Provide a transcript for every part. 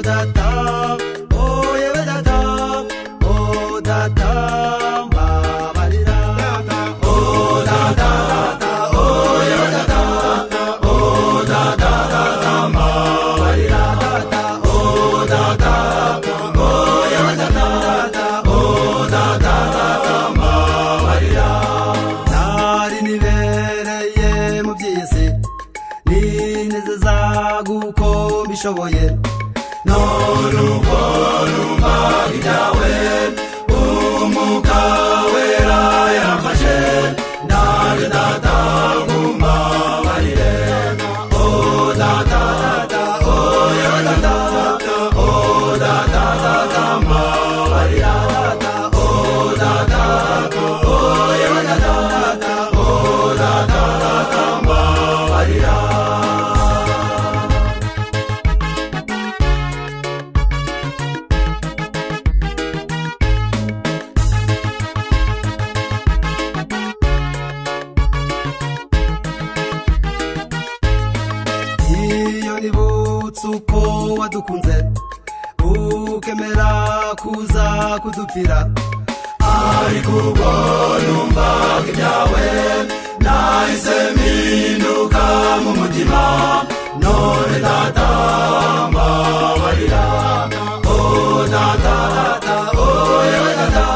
data, oh yewe data, oh data mbabarira. Oh data, oh yewe data, oh data mbabarira. Oh data, oh yewe data, oh data mbabarira. Nari nibereye mu by'isi ninezeza guko mbishoboye, none ubwo numvaga ibyawe umwuka wera yamfashe, nanjye data ngumbabarire. Oh data, oh yewe data, oh data mbabarira. Oh data, oh yewe data, oh data mbabarira. Iyo nibutse uko wadukunze ukemera kuza kudupfira, ariko ubwo numvaga ibyawe nahise mpinduka mu mutima, none data mbabarira. Oh data, oh yewe data,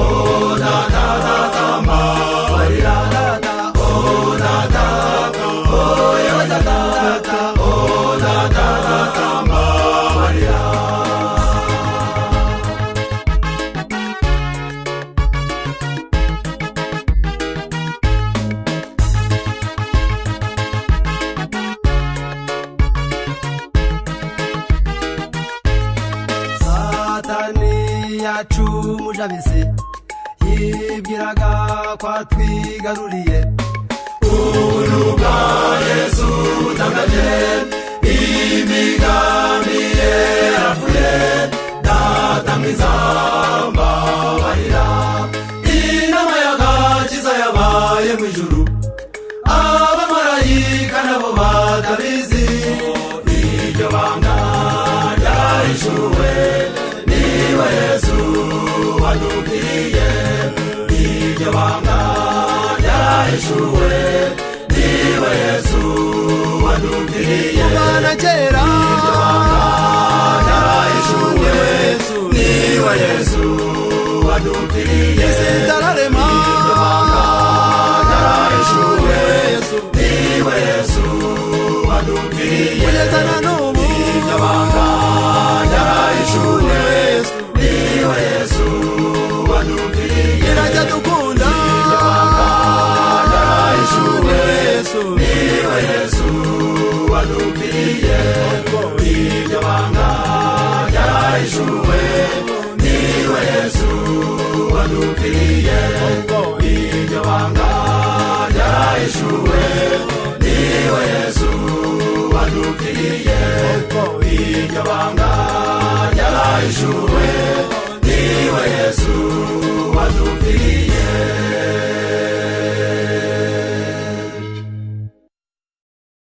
oh data mbabarira. Oh data, oh yewe data, oh data mbabarira. Satani yacumuje ab'isi, yibwiraga ko atwigaruriye. Ubuntu bwa Yesu butangaje, imigambi ye yarapfuye, data mwiza mbabarira. Inama y'agakiza yabaye mu ijuru, abamarayika nabo batabizi. Iryo banga ryahishuwe, niwe Yesu wadupfiriye. Iryo banga ryahishuwe, niwe Yesu wadupfiriye. Umwana kera iryo banga ryahishuwe, niwe Yesu wadupfiriye. Isi itararema iryo banga ryahishuwe, niwe Yesu wadupfiriye. Kugeza na n'ubu iryo banga ryahishuwe, niwe Yesu wadupfiriye. Irajya dukunda iryo banga ryahishuwe, niwe Yesu wadupfiriye. Iryo banga ryahishuwe, niwe Yesu wadupfiriye. Iryo banga ryahishuwe, niwe Yesu wadupfiriye. Iryo banga ryahishuwe, niwe Yesu wadupfiriye.